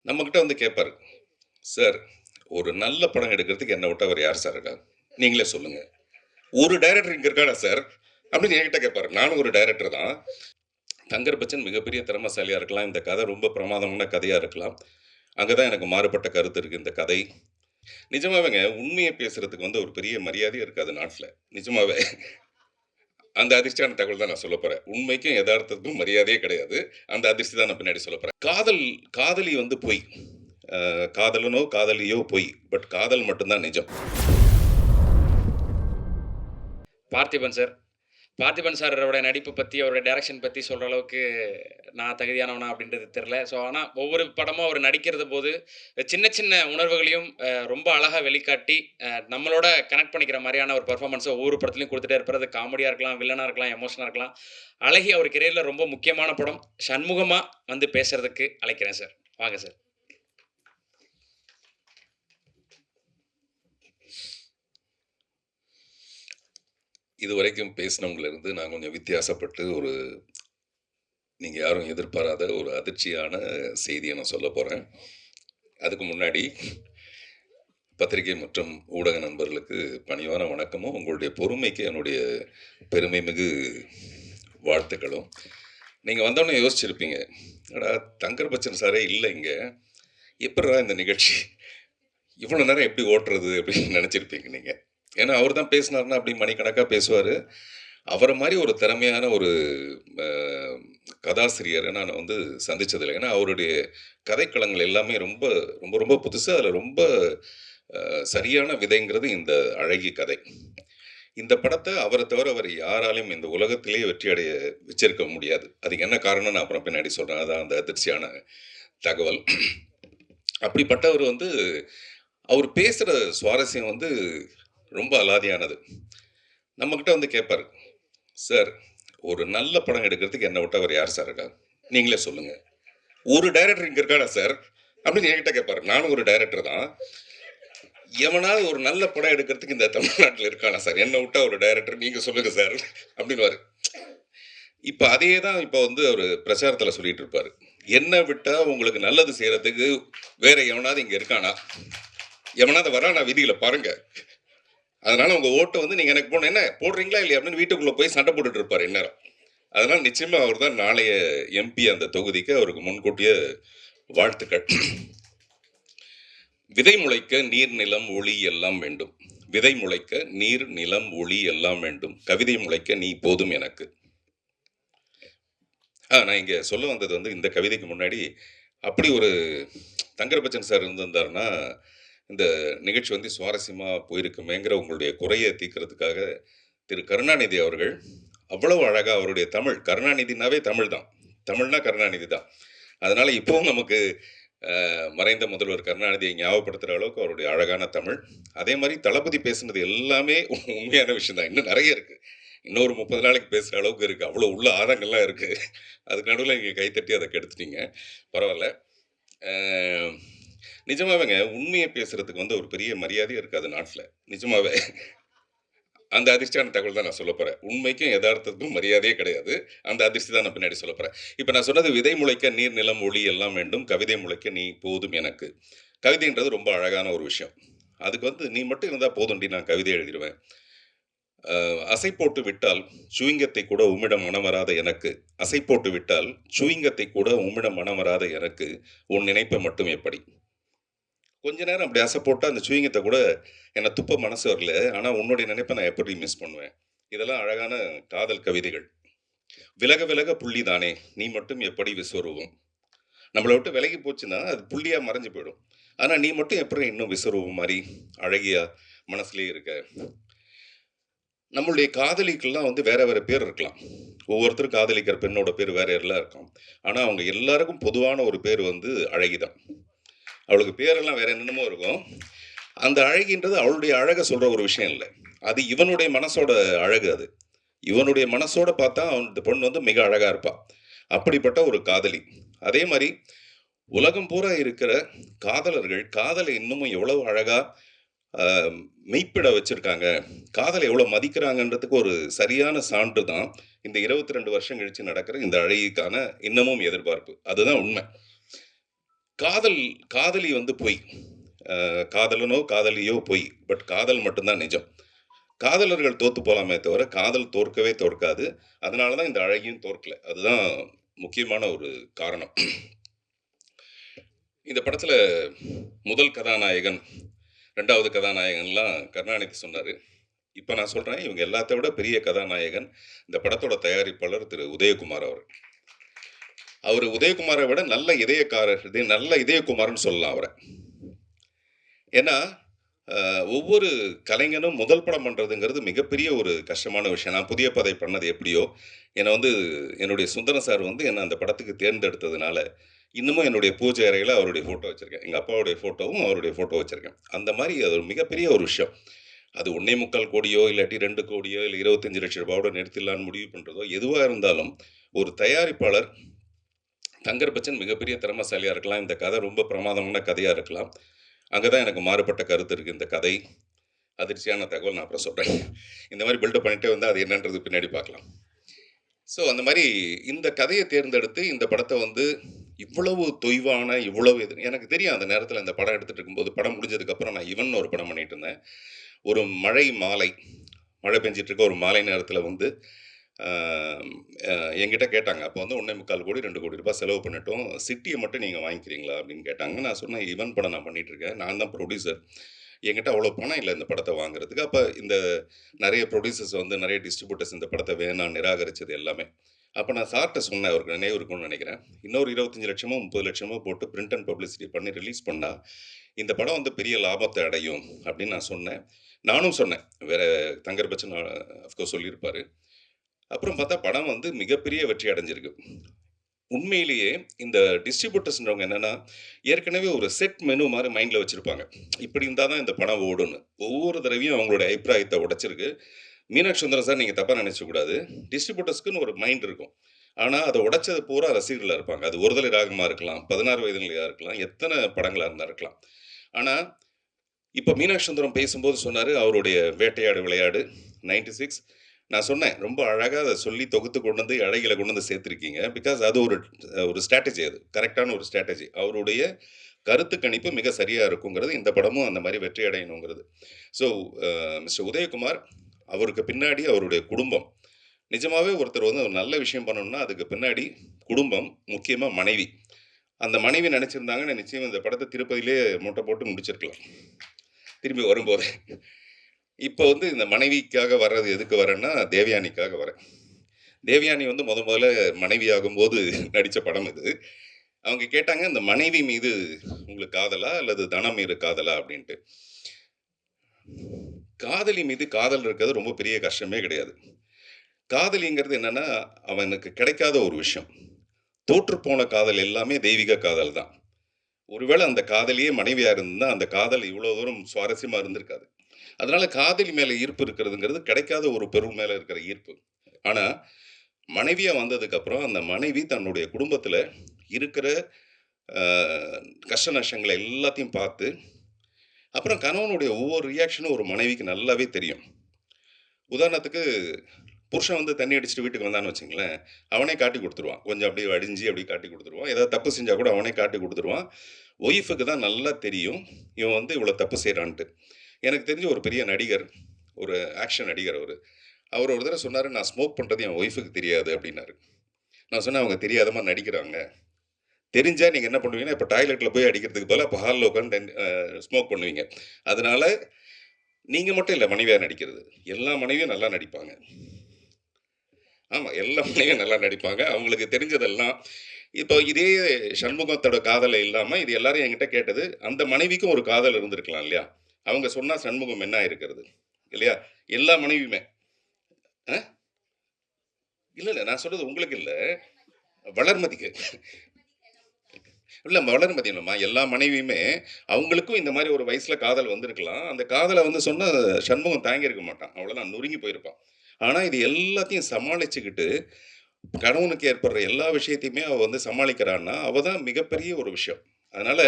நம்மகிட்ட வந்து கேட்பாரு, "சார், ஒரு நல்ல படம் எடுக்கிறதுக்கு என்ன விட்டா வேற யார் சார் இருக்கா? நீங்களே சொல்லுங்க. ஒரு டைரக்டர் இங்க இருக்கானா சார்?" அப்படின்னு என்கிட்ட கேட்பாரு. நானும் ஒரு டைரக்டர் தான். தங்கர் பச்சன் மிகப்பெரிய திறமைசாலியா இருக்கலாம். இந்த கதை ரொம்ப பிரமாதமான கதையா இருக்கலாம். அங்க தான் எனக்கு மாறுபட்ட கருத்து இருக்கு இந்த கதை. நிஜமாவேங்க உண்மைய பேசுறதுக்கு வந்து ஒரு பெரிய மரியாதையே இருக்காது நாட்ல. நிஜமாவே. அந்த அதிர்ச்சியான தகவல் தான் நான் சொல்லப் போறேன். உண்மைக்கும் எதார்த்தத்துக்கும் மரியாதையே கிடையாது. அந்த அதிர்ச்சி தான் நான் பின்னாடி சொல்லப் போறேன். காதலி வந்து பொய். காதலனோ, காதலியோ பொய். பட் காதல் மட்டும் தான் நிஜம். பார்த்திபன் சார். பார்த்திபன் சாரோட நடிப்பு பத்தி, அவருடைய டைரக்ஷன் பத்தி சொல்ற அளவுக்கு நான் தகுதியானவனா அப்படின்றது தெரியல. ஆனா ஒவ்வொரு படமும் அவர் நடிக்கிறது போது, சின்ன சின்ன உணர்வுகளையும் ரொம்ப அழகா வெளிக்காட்டி, நம்மளோட கனெக்ட் பண்ணிக்கிற மாரியான ஒரு பெர்ஃபார்மன்ஸ ஒவ்வொரு படத்திலயும் குடுத்துட்டே இருப்பாரு. அது காமெடியா இருக்கலாம், வில்லனா இருக்கலாம், எமோஷனா இருக்கலாம். அழகி அவர் கரியர்ல ரொம்ப முக்கியமான படம். சண்முகமா வந்து பேசுறதுக்கு அழைக்கிறேன் சார். வாங்க சார். இதுவரைக்கும் பேசினவங்கல இருந்து நான் கொஞ்சம் வித்தியாசப்பட்டு நீங்க யாரும் எதிர்பாராத ஒரு அதிர்ச்சியான செய்திய நான் சொல்லப் போறேன். அதுக்கு முன்னாடி பத்திரிகை மற்றும் ஊடக நண்பர்களுக்கு பணிவான வணக்கமும், உங்களுடைய பொறுமைக்கு என்னுடைய பெருமை மிகு வாழ்த்துக்களும். நீங்க வந்தோனே யோசிச்சிருப்பீங்க, "என்னடா தங்கர் பச்சன் சாரே இல்ல இங்க. எப்புட்றா இந்த நிகழ்ச்சி? இவ்வளோ நேரம் எப்படி ஓட்டுறது?" அப்படின்னு நெனச்சிருப்பீங்க நீங்க. ஏன்னா, அவர் தான் பேசினாருன்னா அப்படி மணிக்கணக்கா பேசுவாரு. அவர மாரி ஒரு திறமையான ஒரு அ கதாசிரியர நான் வந்து சந்திச்சதில்ல. ஏன்னா, அவருடைய கதைக்களங்கள் எல்லாமே ரொம்ப ரொம்ப ரொம்ப புதுசு. அதில ரொம்ப சரியான விதைங்கிறது இந்த அழகிய கதை. இந்த படத்த அவர தவிர வேற யாராலயும் இந்த உலகத்திலேயே வெற்றி அடைய வச்சிருக்க முடியாது. அதுக்கு என்ன காரணம்னு நான் அப்புறம் பின்னாடி சொல்றேன். அதான் அந்த அதிர்ச்சியான தகவல். அப்படிப்பட்டவர் வந்து, அவர் பேசுற சுவாரஸ்யம் வந்து ரொம்ப அலாதியானது. நம்மகிட்ட வந்து கேட்பாரு, "சார், ஒரு நல்ல படம் எடுக்கிறதுக்கு என்ன விட்டா வேற யார் சார் இருக்கா? நீங்களே சொல்லுங்க. ஒரு டைரக்டர் இங்க இருக்கானா சார்?" அப்படின்னு என்கிட்ட கேட்பாரு. நானும் ஒரு டைரக்டர் தான். எவனாவது ஒரு நல்ல படம் எடுக்கிறதுக்கு இந்த தமிழ்நாட்டுல இருக்கானா சார்? என்ன விட்டா ஒரு டைரக்டர் நீங்க சொல்லுங்க சார் அப்படின்னுவாரு. இப்ப அதே தான் இப்ப வந்து அவரு பிரச்சாரத்துல சொல்லிட்டு இருப்பாரு. என்ன விட்டா உங்களுக்கு நல்லது செய்றதுக்கு வேற எவனாவது இங்க இருக்கானா? எவனாவது வரானா வீதியில பாருங்க. அதனால உங்க ஓட்ட வந்து நீங்க எனக்கு போடணும். என்ன போடுறீங்களா இல்லையா? அப்படின்னு வீட்டுக்குள்ள போய் சண்டை போட்டுட்டு இருப்பாரு இந்நேரம். அதனால நிச்சயமா அவர் தான் நாளைய எம்பி அந்த தொகுதிக்கு. அவருக்கு முன்கூட்டியே வாழ்த்துக்கள். விதை முளைக்க நீர், நிலம், ஒளி எல்லாம் வேண்டும். விதை முளைக்க நீர், நிலம், ஒளி எல்லாம் வேண்டும். கவிதை முளைக்க நீ போதும் எனக்கு. நான் இங்க சொல்ல வந்தது வந்து இந்த கவிதைக்கு முன்னாடி, அப்படி ஒரு தங்கர் பச்சன் சார் இருந்திருந்தாருன்னா, இந்த நிகழ்ச்சி வந்து சுவாரஸ்யமா போயிருக்குமேங்கிற உங்களுடைய குறைய தீர்க்கிறதுக்காக, திரு கருணாநிதி அவர்கள் அவ்வளவு அழகா அவருடைய தமிழ் கருணாநிதினாவே தமிழ் தான். தமிழ்னா கருணாநிதி தான். அதனால இப்பவும் நமக்கு மறைந்த முதல்வர் கருணாநிதியை ஞாபகப்படுத்துற அளவுக்கு அவருடைய அழகான தமிழ். அதே மாரி தளபதி பேசுனது எல்லாமே உண்மையான விஷயம் தான். இன்னும் நெறைய இருக்கு. இன்னும் ஒரு 30 நாளைக்கு பேசுற அளவுக்கு இருக்கு. அவ்வளோ உள்ள ஆழங்கள்லாம் இருக்கு. அதுக்கு நடுவுல நீங்க கைத்தட்டி அத கெடுத்துட்டீங்க. பரவால்ல. அ நிஜமாவேங்க உண்மைய பேசுறதுக்கு வந்து ஒரு பெரிய மரியாதையே இருக்காது நாட்ல. நிஜமாவே. அந்த அதிர்ச்சியான தகவல் தான் நான் சொல்லப் போறேன். உண்மைக்கும் எதார்த்தத்துக்கும் மரியாதையே கிடையாது. அந்த அதிர்ச்சி தான் நான் பின்னாடி சொல்லப் போறேன். இப்ப நான் சொன்னது விதை முளைக்க நீர், நிலம், ஒளி எல்லாம் வேண்டும். கவிதை முளைக்க நீ போதும் எனக்கு. கவிதைன்றது ரொம்ப அழகான ஒரு விஷயம். அதுக்கு வந்து நீ மட்டும் இருந்தா போதும்டி நான் கவிதை எழுதிருவேன். அசை போட்டு விட்டால் சூயிங்கத்தை கூட உம்மிடம் மனம் வராத எனக்கு. அசை போட்டு விட்டால் சூயிங்கத்தை கூட உம்மிடம் மனம் வராத எனக்கு. உன் நினைப்ப மட்டும் எப்படி? கொஞ்ச நேரம் அப்படி அசை போட்டா அந்த சூயிங்கத்த கூட என்ன துப்ப மனசு வரல. ஆனா உன்னுடைய நினைப்ப நான் எப்படி மிஸ் பண்ணுவேன்? இதெல்லாம் அழகான காதல் கவிதைகள். விலக விலக புள்ளி தானே, நீ மட்டும் எப்படி விஸ்வரூபம்? நம்மள விட்டு விலகி போச்சுன்னா, அது புள்ளியா மறைஞ்சு போயிடும். ஆனா நீ மட்டும் எப்படி இன்னும் விஸ்வரூபம் மாரி அழகியா மனசுலயே இருக்க? நம்மளுடைய காதலிக்கெல்லாம் வந்து வேற வேற பேர் இருக்கலாம். ஒவ்வொருத்தரும் காதலிக்கிற பெண்ணோட பேர் வேற எல்லாம் இருக்கும். ஆனா அவங்க எல்லாருக்கும் பொதுவான ஒரு பேர் வந்து அழகி தான். அவளுக்கு பேரெல்லாம் வேற என்னென்னமோ இருக்கும். அந்த அழகின்றது அவளுடைய அழக சொல்ற ஒரு விஷயம் இல்ல. அது இவனுடைய மனசோட அழகு அது. இவனுடைய மனசோட பார்த்தா, அந்த பொண்ணு வந்து மிக அழகா இருப்பா. அப்படிப்பட்ட ஒரு காதலி. அதே மாரி உலகம் பூரா இருக்கிற காதலர்கள், காதலை இன்னமும் எவ்வளவு அழகா அ மெய்ப்பிட வச்சிருக்காங்க. காதல எவ்வளோ மதிக்கிறாங்கன்றதுக்கு ஒரு சரியான சான்று தான், இந்த 22 வருஷம் கழிச்சு நடக்கிற இந்த அழகிக்கான இன்னமும் எதிர்பார்ப்பு. அதுதான் உண்மை. காதலி வந்து பொய். காதலனோ, காதலியோ பொய். பட் காதல் மட்டும் தான் நிஜம். காதலர்கள் தோத்து போலாமே தவிர, காதல் தோற்கவே தோற்காது. அதனால தான் இந்த அழகியும் தோற்கல. அதுதான் முக்கியமான ஒரு காரணம். இந்த படத்துல முதல் கதாநாயகன், 2வது கதாநாயகன்லாம் கருணாநிதி சொன்னாரு. இப்ப நான் சொல்றேன், இவங்க எல்லாத்த விட பெரிய கதாநாயகன் இந்த படத்தோட தயாரிப்பாளர் திரு உதயகுமார் அவர்கள். அவரு உதயகுமாரை விட நல்ல இதயக்காரர், நல்ல இதயகுமார்ன்னு சொல்லலாம் அவர. ஏன்னா, ஒவ்வொரு கலைஞனும் முதல் படம் பண்றதுங்கிறது மிகப்பெரிய ஒரு கஷ்டமான விஷயம். நான் புதிய பதை பண்ணது எப்படியோ, என்னை வந்து என்னுடைய சுந்தரம் சார் வந்து என்ன அந்த படத்துக்கு தேர்ந்தெடுத்ததுனால, இன்னமும் என்னுடைய பூஜை அறையில அவருடைய ஃபோட்டோ வச்சிருக்கேன். எங்க அப்பாவுடைய ஃபோட்டோவும், அவருடைய ஃபோட்டோ வச்சிருக்கேன். அந்த மாரி அது ஒரு மிகப்பெரிய ஒரு விஷயம். அது 1.25 கோடியோ, இல்லாட்டி 2 கோடியோ, இல்ல 25,00,000 நிறுத்திடலான்னு முடிவு பண்றதோ, எதுவா இருந்தாலும் ஒரு தயாரிப்பாளர் தங்கர் பச்சன் மிகப்பெரிய திறமைசாலியா இருக்கலாம். இந்த கதை ரொம்ப பிரமாதமான கதையா இருக்கலாம். அங்க தான் எனக்கு மாறுபட்ட கருத்து இருக்கு. இந்த கதை அதிர்ச்சியான தகவல் நான் அப்புறம் சொல்றேன். இந்த மாரி பில்டப் பண்ணிட்டே வந்தா அது என்னன்றது பின்னாடி பார்க்கலாம். ஸோ அந்த மாரி இந்த கதைய தேர்ந்தெடுத்து இந்த படத்த வந்து இவ்வளவு தொய்வான, இவ்வளவு இது எனக்கு தெரியும் அந்த நேரத்தில இந்த படம் எடுத்துட்டு இருக்கும்போது, படம் முடிஞ்சதுக்கப்புறம் நான் இவன் ஒரு படம் பண்ணிட்டு இருந்தேன். ஒரு மழை மாலை, மழை பெஞ்சிட்டு இருக்க ஒரு மாலை நேரத்தில வந்து அ அ என்கிட்ட கேட்டாங்க. அப்போ வந்து 1.25 கோடி, 2 கோடி ரூபாய் செலவு பண்ணட்டும். சிட்டிய மட்டும் நீங்க வாங்கிக்கிறீங்களா? அப்படின்னு கேட்டாங்க. நான் சொன்னேன், இவன் படம் நான் பண்ணிட்டு இருக்கேன். நான் தான் புரொடியூசர். என்கிட்ட அவ்வளோ பணம் இல்ல இந்த படத்த வாங்குறதுக்கு. அப்ப இந்த நெறைய புரொடியூசர்ஸ் வந்து நெறைய டிஸ்ட்ரிபியூட்டர்ஸ் இந்த படத்த வேணான்னு நிராகரிச்சது எல்லாமே. அப்ப நான் சார்ட்ட சொன்னேன். அவருக்கு நினைவு இருக்கும்னு நெனைக்கிறேன். இன்னொரு 25,00,000மோ, 30,00,000மோ போட்டு பிரிண்ட் அண்ட் பப்ளிசிட்டி பண்ணி ரிலீஸ் பண்ணா, இந்த படம் வந்து பெரிய லாபத்த அடையும் அப்படின்னு நான் சொன்னேன். நானும் சொன்னேன். வேற தங்கர் பச்சன் அஃப்கோர்ஸ் சொல்லியிருப்பாரு. அப்புறம் பார்த்தா படம் வந்து மிகப்பெரிய வெற்றி அடைஞ்சிருக்கு. உண்மையிலேயே இந்த டிஸ்ட்ரிபியூட்டர்ஸ்ன்றவங்க என்னன்னா, ஏற்கனவே ஒரு செட் மெனு மாரி மைண்ட்ல வச்சிருப்பாங்க. இப்படி இருந்தா தான் இந்த படம் ஓடும்னு. ஒவ்வொரு தடவையும் அவங்களுடைய அபிப்பிராயத்த உடைச்சிருக்கு. மீனாட்சி சுந்தரம் சார் நீங்க தப்பா நெனைச்சுக்கக்கூடாது. டிஸ்ட்ரிபியூட்டர்ஸ்க்குன்னு ஒரு மைண்ட் இருக்கும். ஆனா, அத உடைச்சது பூரா ரசிகர்களா இருப்பாங்க. அது ஒரு தலை ராகமா இருக்கலாம், 16 வயது நிலையா இருக்கலாம், எத்தன படங்களா இருந்தா இருக்கலாம். ஆனா, இப்ப மீனாட்சி சுந்தரம் பேசும்போது சொன்னாரு, அவருடைய வேட்டையாடு விளையாடு 96 நான் சொன்னேன், ரொம்ப அழகா அத சொல்லி தொகுத்து கொண்டு வந்து அழகில கொண்டு வந்து சேர்த்திருக்கீங்க. பிகாஸ் அது ஒரு ஒரு ஸ்ட்ராட்டஜி அது. கரெக்ட்டான ஒரு ஸ்ட்ராட்டஜி. அவருடைய கருத்து கணிப்பு மிக சரியா இருக்குங்கிறது, இந்த படமும் அந்த மாரி வெற்றி அடையணுங்கிறது. ஸோ, மிஸ்டர் உதயகுமார், அவருக்கு பின்னாடி அவருடைய குடும்பம். நிஜமாவே ஒருத்தர் வந்து ஒரு நல்ல விஷயம் பண்ணணும்னா, அதுக்கு பின்னாடி குடும்பம், முக்கியமா மனைவி. அந்த மனைவி நெனைச்சிருந்தாங்கன்னா, நிச்சயம் இந்த படத்த திருப்பதியிலேயே மூட்டை போட்டு முடிச்சிருக்கலாம். திரும்பி வரும்போதே. இப்ப வந்து இந்த மனைவிக்காக வர்றது எதுக்கு வரேன்னா, தேவயானிக்காக வரேன். தேவயானி வந்து முதல்ல மனைவியாகும்போது நடிச்ச படம் இது. அவங்க கேட்டாங்க, "இந்த மனைவி மீது உங்களுக்கு காதலா? அல்லது தனம் மீது காதலா?" அப்படின்ட்டு. காதலி மீது காதல் இருக்கிறது ரொம்ப பெரிய கஷ்டமே கிடையாது. காதலிங்கிறது என்னன்னா, அவனுக்கு கிடைக்காத ஒரு விஷயம். தோற்றுப்போன காதல் எல்லாமே தெய்வீக காதல் தான். ஒருவேளை அந்த காதலியே மனைவியா இருந்திருந்தா, அந்த காதல் இவ்வளோ தூரம் சுவாரஸ்யமா இருந்திருக்காது. அதனால காதலி மேல ஈர்ப்பு இருக்கிறதுங்கிறது கிடைக்காத ஒரு பெரும் மேல இருக்கிற ஈர்ப்பு. ஆனா, மனைவியா வந்ததுக்கப்புறம், அந்த மனைவி தன்னுடைய குடும்பத்தில இருக்கிற அ கஷ்ட நஷ்டங்கள எல்லாத்தையும் பார்த்து, அப்புறம் கணவனுடைய ஒவ்வொரு ரியாக்ஷனும் ஒரு மனைவிக்கு நல்லாவே தெரியும். உதாரணத்துக்கு, புருஷன் வந்து தண்ணி அடிச்சுட்டு வீட்டுக்கு வந்தான்னு வச்சுக்கங்களேன், அவனே காட்டிக் குடுத்துருவான். கொஞ்சம் அப்படியே வடிஞ்சு அப்படியே காட்டிக் குடுத்துருவான். ஏதாவது தப்பு செஞ்சா கூட அவனே காட்டிக் குடுத்துருவான். ஒய்ஃப்‌க்கு தான் நல்லா தெரியும், இவன் வந்து இவ்வளோ தப்பு செய்றான்ட்டு. எனக்கு தெரிஞ்ச ஒரு பெரிய நடிகர், ஒரு ஆக்ஷன் நடிகர் அவரு. அவரு ஒரு தடவ சொன்னாரு, "நான் ஸ்மோக் பண்றது என் ஒய்ஃப்‌க்கு தெரியாது" அப்படின்னாரு. நான் சொன்னேன், "அவங்க தெரியாத மாரி நடிக்கிறாங்க. தெரிஞ்சா நீங்க என்ன பண்ணுவீங்கன்னா, இப்ப டாய்லெட்ல போய் அடிக்கிறதுக்கு பதிலா, இப்ப ஹால்ல உட்கார்ந்து ஸ்மோக் பண்ணுவீங்க. அதனால நீங்க மட்டும் இல்ல மனைவியா நடிக்கிறது. எல்லா மனைவியும் நல்லா நடிப்பாங்க." ஆமா, எல்லா மனைவியும் நல்லா நடிப்பாங்க. அவங்களுக்கு தெரிஞ்சதெல்லாம் இப்போ இதே சண்முகத்தோட காதல இல்லாம, இது எல்லாரும் என்கிட்ட கேட்டது, அந்த மனைவிக்கும் ஒரு காதல் இருந்திருக்கலாம் இல்லையா? அவங்க சொன்னா சண்முகம் என்ன ஆயிருக்கிறது? இல்லையா? எல்லா மனைவியுமே. அ இல்ல, இல்ல. நான் சொல்றது உங்களுக்கு இல்ல. வளர்மதிக்கு. இல்ல வளர்மதி இல்லம்மா. எல்லா மனைவியுமே அவங்களுக்கும் இந்த மாரி ஒரு வயசுல காதல் வந்திருக்கலாம். அந்த காதல வந்து சொன்னா சண்முகம் தாங்கியிருக்க மாட்டான். அவ்வளோதான் நொறுங்கி போயிருப்பான். ஆனா, இது எல்லாத்தையும் சமாளிச்சுக்கிட்டு, கணவனுக்கு ஏற்படுற எல்லா விஷயத்தையுமே அவ வந்து சமாளிக்கிறான்னா, அவ தான் மிகப்பெரிய ஒரு விஷயம். அதனால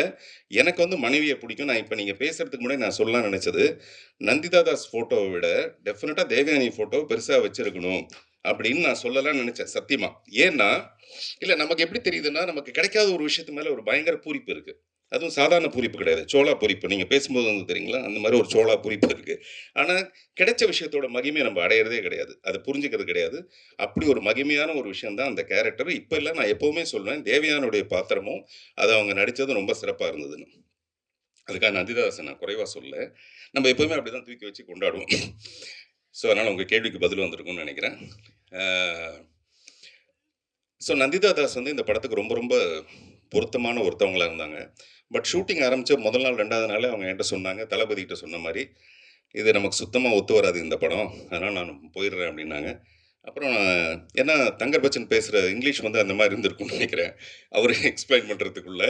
எனக்கு வந்து மனைவிய பிடிக்கும். நான் இப்ப நீங்க பேசுறதுக்கு முன்னாடி நான் சொல்லலாம்னு நெனச்சது, நந்திதா தாஸ் ஃபோட்டோவ விட டெஃபினட்டா தேவயானி ஃபோட்டோவ பெருசா வச்சிருக்கணும். அப்படின்னு நான் சொல்லலாம்னு நினைச்சேன் சத்தியமா. ஏன்னா, இல்ல நமக்கு எப்படி தெரியுதுன்னா, நமக்கு கிடைக்காத ஒரு விஷயத்து மேல ஒரு பயங்கர பூரிப்பு இருக்கு. அதுவும் சாதாரண பூரிப்பு கிடையாது. சோளா பூரிப்பு. நீங்க பேசும்போது வந்து தெரியுங்களா? அந்த மாரி ஒரு சோளா பூரிப்பு இருக்கு. ஆனா, கிடைச்ச விஷயத்தோட மகிமைய நம்ம அடையறதே கிடையாது. அத புரிஞ்சுக்கிறது கிடையாது. அப்படி ஒரு மகிமையான ஒரு விஷயம் தான் அந்த கேரக்டர். இப்ப இல்ல நான் எப்பவுமே சொல்லுவேன், தேவயானுடைய பாத்திரமும், அது அவங்க நடிச்சதும் ரொம்ப சிறப்பா இருந்ததுன்னு. அதுக்காக நந்திதாசன் நான் குறைவா சொல்லல. நம்ம எப்பவுமே அப்படிதான் தூக்கி வச்சு கொண்டாடுவோம். ஸோ, அதனால உங்க கேள்விக்கு பதில் வந்திருக்கும்னு நெனைக்கிறேன். ஆ ஸோ நந்திதா தாஸ் வந்து இந்த படத்துக்கு ரொம்ப ரொம்ப பொருத்தமான ஒருத்தவங்களா இருந்தாங்க. பட் ஷூட்டிங் ஆரம்பிச்ச முதல் நாள், 2வது நாளே அவங்க என்ட்ட சொன்னாங்க, தளபதிகிட்ட சொன்ன மாரி, "இது நமக்கு சுத்தமா ஒத்து வராது இந்த படம். அதனால நான் போயிடுறேன்" அப்படின்னாங்க. அப்புறம் ஏன்னா தங்கர் பச்சன் பேசுற இங்கிலீஷ் வந்து அந்த மாரி இருந்திருக்கும்னு நெனைக்கிறேன். அவரு எக்ஸ்ப்ளைன் பண்றதுக்குள்ள.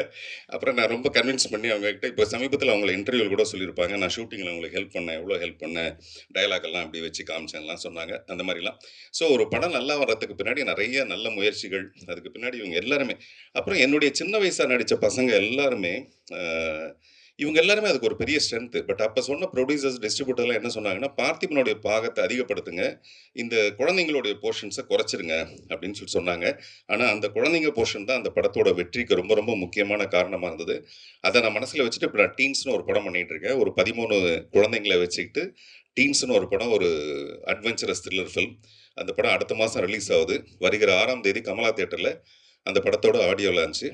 அப்புறம் நான் ரொம்ப கன்வின்ஸ் பண்ணி அவங்ககிட்ட இப்போ சமீபத்தில அவங்கள இன்டர்வியூல கூட சொல்லியிருப்பாங்க. நான் ஷூட்டிங்கில அவங்களுக்கு ஹெல்ப் பண்ணேன். எவ்வளோ ஹெல்ப் பண்ணேன். டயலாக் எல்லாம் அப்படி வச்சு காமிச்சேன்லாம் சொன்னாங்க. அந்த மாரிலாம். ஸோ ஒரு படம் நல்லா வர்றதுக்கு பின்னாடி நெறைய நல்ல முயற்சிகள், அதுக்கு பின்னாடி இவங்க எல்லாருமே அப்புறம் என்னுடைய சின்ன வயசா நடிச்ச பசங்க எல்லாருமே, அ இவங்க எல்லாருமே அதுக்கு ஒரு பெரிய ஸ்ட்ரென்த். பட் அப்ப சொன்ன புரொடியூசர்ஸ், டிஸ்ட்ரிபியூட்டர்லாம் என்ன சொன்னாங்கன்னா, "பார்த்திபனுடைய பாகத்த அதிகப்படுத்துங்க. இந்த குழந்தைங்களுடைய போர்ஷன்ஸ குறைச்சிருங்க" அப்படின்னு சொன்னாங்க. ஆனா, அந்த குழந்தைங்க போர்ஷன் தான் அந்த படத்தோட வெற்றிக்கு ரொம்ப ரொம்ப முக்கியமான காரணமா இருந்தது. அத நான் மனசுல வச்சுட்டு இப்ப நான் டீன்ஸ்ன்னு ஒரு படம் பண்ணிட்டு இருக்கேன். ஒரு 13 குழந்தைங்கள வச்சுக்கிட்டு டீன்ஸ்ன்னு ஒரு படம், ஒரு அட்வென்ச்சரஸ் த்ரில்லர் ஃபில்ம். அந்த படம் அடுத்த மாசம் ரிலீஸ் ஆகுது. வருகிற 6ஆம் தேதி கமலா தியேட்டர்ல அந்த படத்தோட ஆடியோ லான்ச்சு.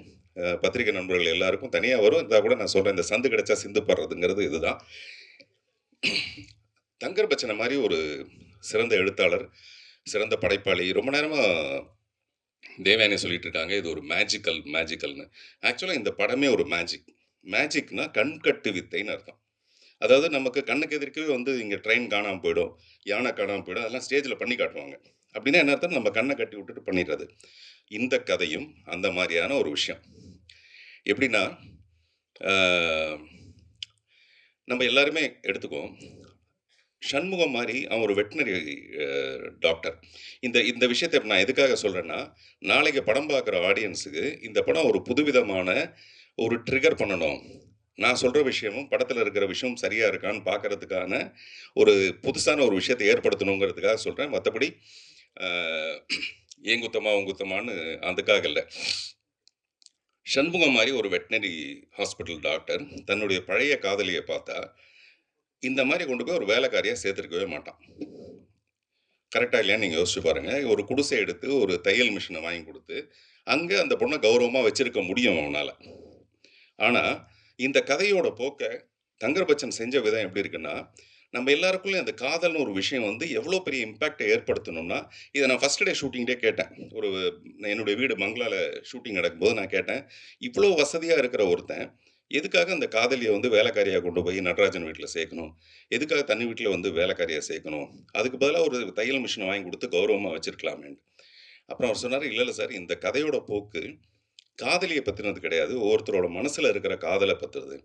பத்திரிகை நண்பர்கள் எல்லாருக்கும் தனியா வரும். இருந்தா கூட நான் சொல்றேன், இந்த சந்து கிடைச்சா சிந்து பாடுறதுங்கிறது இதுதான். தங்கர் பச்சன மாரி ஒரு சிறந்த எழுத்தாளர், சிறந்த படைப்பாளி. ரொம்ப நேரமா தேவயானி சொல்லிட்டு இருக்காங்க, இது ஒரு மேஜிக்கல்னு. ஆக்சுவலா இந்த படமே ஒரு மேஜிக். மேஜிக்னா கண்கட்டு வித்தைன்னு அர்த்தம். அதாவது நமக்கு கண்ணுக்கு எதிர்க்கவே வந்து இங்க ட்ரெயின் காணாம போயிடும், யானை காணாம போயிடும். அதெல்லாம் ஸ்டேஜ்ல பண்ணி காட்டுவாங்க. அப்படின்னா என்ன அர்த்தம்? நம்ம கண்ண கட்டி விட்டுட்டு பண்ணிறது. இந்த கதையும் அந்த மாரியான ஒரு விஷயம். எப்படின்னா, ஆ நம்ம எல்லாருமே எடுத்துக்குவோம். சண்முகம் மாரி அவன் ஒரு வெட்னரி அ டாக்டர். இந்த இந்த விஷயத்த நான் எதுக்காக சொல்றேன்னா, நாளைக்கு படம் பார்க்குற ஆடியன்ஸுக்கு இந்த படம் ஒரு புதுவிதமான ஒரு ட்ரிகர் பண்ணணும். நான் சொல்ற விஷயமும், படத்துல இருக்கிற விஷயம் சரியா இருக்கான்னு பார்க்கறதுக்கான ஒரு புதுசான ஒரு விஷயத்த ஏற்படுத்தணுங்கிறதுக்காக சொல்றேன். மத்தபடி அ என் குத்தமா, உன் குத்தமான்னு அதுக்காக இல்ல. சண்முகம் மாரி ஒரு வெட்னரி ஹாஸ்பிட்டல் டாக்டர் தன்னுடைய பழைய காதலிய பார்த்தா, இந்த மாரி கொண்டு போய் ஒரு வேலைக்காரியா சேர்த்திருக்கவே மாட்டான். கரெக்ட்டா இல்லையான்னு நீங்க யோசிச்சு பாருங்க. ஒரு குடிசை எடுத்து, ஒரு தையல் மிஷின வாங்கி குடுத்து, அங்க அந்த பொண்ண கௌரவமா வச்சிருக்க முடியும் அவனால. ஆனா, இந்த கதையோட போக்க தங்கர் பச்சன் செஞ்ச விதம் எப்படி இருக்குன்னா, நம்ம எல்லாருக்குள்ளயும் அந்த காதல்னு ஒரு விஷயம் வந்து எவ்வளோ பெரிய இம்பாக்ட்ட ஏற்படுத்தணும்னா, இத நான் ஃபர்ஸ்ட் டே ஷூட்டிங்லயே கேட்டேன். ஒரு என்னுடைய வீடு பங்களால ஷூட்டிங் நடக்கும்போது நான் கேட்டேன். "இவ்ளோ வசதியா இருக்கிற ஒருத்தன், எதுக்காக அந்த காதலிய வந்து வேலைக்காரியா கொண்டு போய் நடராஜன் வீட்ல சேர்க்கணும்? எதுக்காக தன்னி வீட்ல வந்து வேலைக்காரியா சேர்க்கணும்? அதுக்கு பதிலா ஒரு தையல் மிஷின வாங்கி குடுத்து கௌரவமா வச்சிருக்கலாமேன்னு." அப்புறம் அவர் சொன்னாரு, "இல்ல, இல்ல சார். இந்த கதையோட போக்கு காதலிய பத்தினது கிடையாது. ஒவ்வொருத்தரோட மனசுல இருக்கிற காதல பத்துறது."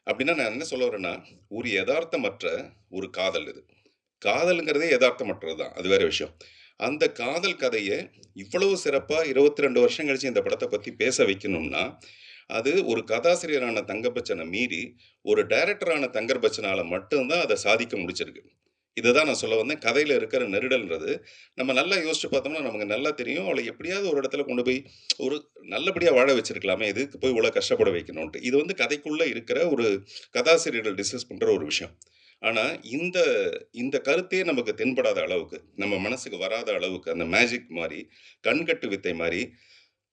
அப்படின்னா நான் என்ன சொல்ல வரேன்னா, ஒரு எதார்த்தமற்ற ஒரு காதல் இது. காதல்ங்கிறதே எதார்த்தமற்றது தான். அது வேற விஷயம். அந்த காதல் கதைய இவ்வளவு சிறப்பா 22 வருஷம் கழிச்சு இந்த படத்த பத்தி பேச வைக்கணும்னா, அது ஒரு கதாசிரியரான தங்கர்பச்சன மீறி, ஒரு டைரக்டரான தங்கர் பச்சனால மட்டும் தான் அத சாதிக்க முடிச்சிருக்கு. இததான் நான் சொல்ல வந்தேன். கதையில இருக்கிற நெருடல்ன்றது, நம்ம நல்லா யோசிச்சு பார்த்தோம்னா, நமக்கு நல்லா தெரியும். அவள எப்படியாவது ஒரு இடத்துல கொண்டு போய் ஒரு நல்லபடியா வாழ வச்சிருக்கலாமே! எதுக்கு போய் இவ்வளோ கஷ்டப்பட வைக்கணுன்ட்டு. இது வந்து கதைக்குள்ள இருக்கிற ஒரு கதாசிரியர்கள் டிஸ்கஸ் பண்ற ஒரு விஷயம். ஆனா, இந்த இந்த கருத்தே நமக்கு தென்படாத அளவுக்கு, நம்ம மனசுக்கு வராத அளவுக்கு, அந்த மேஜிக் மாரி, கண்கட்டு வித்தை மாரி,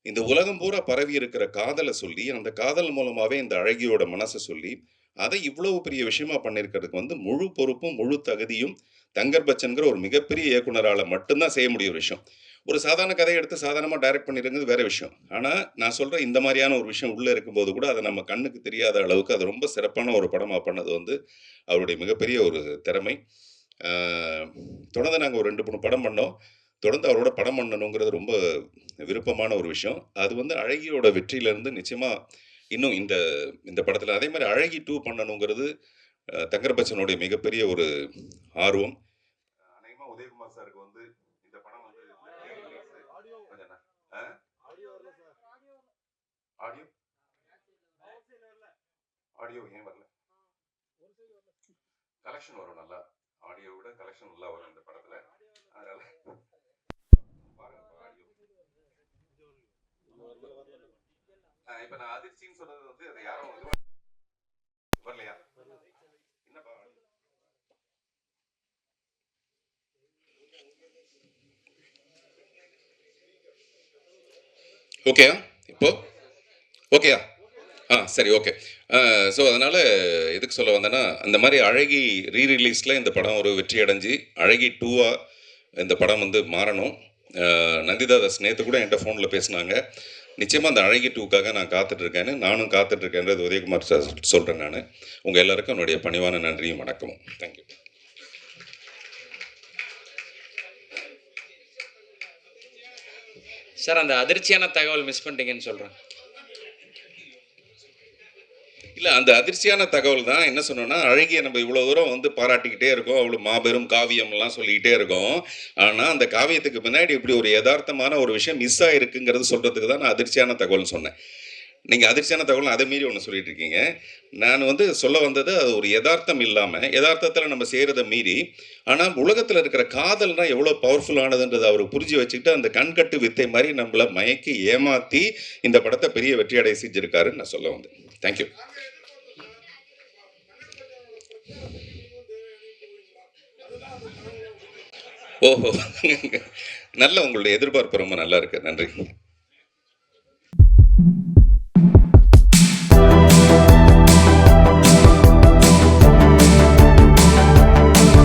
இந்த உலகம் பூரா பரவி இருக்கிற காதல சொல்லி, அந்த காதல் மூலமாவே இந்த அழகியோட மனச சொல்லி, அத இவ்வளவு பெரிய விஷயமா பண்ணியிருக்கிறதுக்கு வந்து முழு பொறுப்பும், முழு தகுதியும் தங்கர் பச்சன்ங்கிற ஒரு மிகப்பெரிய இயக்குனரால மட்டும் தான் செய்ய முடிய ஒரு விஷயம். ஒரு சாதாரண கதைய எடுத்து சாதாரணமா டைரக்ட் பண்ணியிருக்கிறது வேற விஷயம். ஆனா, நான் சொல்ற இந்த மாரியான ஒரு விஷயம் உள்ள இருக்கும்போது கூட, அத நம்ம கண்ணுக்கு தெரியாத அளவுக்கு, அது ரொம்ப சிறப்பான ஒரு படமா பண்ணது வந்து, அவருடைய மிகப்பெரிய ஒரு திறமை. ஆ தொடர்ந்து நாங்க ஒரு 2, 3 படம் பண்ணோம். தொடர்ந்து அவரோட படம் பண்ணணுங்கிறது ரொம்ப விருப்பமான ஒரு விஷயம். அது வந்து அழகியோட வெற்றியிலருந்து நிச்சயமா இன்னும் இந்த இந்த படத்துல அதே மாரி அழகி 2 பண்ணணுங்கிறது தங்கர் பச்சனுடைய மிகப்பெரிய ஒரு ஆர்வம். அநேகமா உதயகுமார் சாருக்கு வந்து இந்த படம் வந்து கொஞ்சம் ஆ? ஆடியோ ஆடியோ ஏன் வரல? கலெக்ஷன் வரும் நல்லா. ஆடியோ விட கலெக்ஷன் நல்லா வரும் இந்த படத்துல. அதனால இப்ப நான் அதிர்ச்சின்னு சொன்னது வந்து அது யாரும் வரலையா? என்னப்பா? ஓகேயா இப்போ? ஓகேயா? சரி, ஓகே. ஸோ அதனால எதுக்கு சொல்ல வந்தேன்னா, அந்த மாதிரி அழகி ரீரிலீஸ்ல இந்த படம் ஒரு வெற்றி அடைஞ்சு, அழகி 2ஆ இந்த படம் வந்து மாறணும். நந்திதா தாஸ் நேத்து கூட என்கிட்ட ஃபோன்ல பேசுனாங்க. நிச்சயமா அந்த அழகி 2க்காக நான் காத்துட்ருக்கேன்னு, நானும் காத்துட்ருக்கேன்றது உதயகுமார் சார் சொல்றேன் நானு. உங்க எல்லாருக்கும் என்னுடைய பணிவான நன்றியும் வணக்கமும். Thank you. சார் அந்த அதிர்ச்சியான தகவல் மிஸ் பண்ணிட்டீங்கன்னு சொல்றேன். இல்ல அந்த அதிர்ச்சியான தகவல் தான் என்ன சொன்னோம்னா, அழகிய நம்ம இவ்வளோ தூரம் வந்து பாராட்டிக்கிட்டே இருக்கோம். அவ்வளோ மாபெரும் காவியம்லாம் சொல்லிக்கிட்டே இருக்கோம். ஆனா, அந்த காவியத்துக்கு பின்னாடி இப்படி ஒரு எதார்த்தமான ஒரு விஷயம் மிஸ் ஆயிருக்குங்கிறது சொல்றதுக்கு தான் நான் அதிர்ச்சியான தகவல்னு சொன்னேன். நீங்க அதிர்ச்சியான தகவல் அதை மீறி ஒண்ணு சொல்லிட்டு இருக்கீங்க. நான் வந்து சொல்ல வந்தது அது ஒரு எதார்த்தம் இல்லாம, எதார்த்தத்துல நம்ம செய்றத மீறி, ஆனா உலகத்துல இருக்கிற காதல்னா எவ்வளோ பவர்ஃபுல்லானதுன்றத அவரு புரிஞ்சு வச்சுக்கிட்டு, அந்த கண்கட்டு வித்தை மாரி நம்மள மயக்கி, ஏமாத்தி இந்த படத்த பெரிய வெற்றியடைய செஞ்சிருக்காருன்னு நான் சொல்ல வந்தேன். Thank you. ஓஹோ! நல்ல உங்களுடைய எதிர்பார்ப்பு ரொம்ப நல்லா இருக்கு. நன்றி.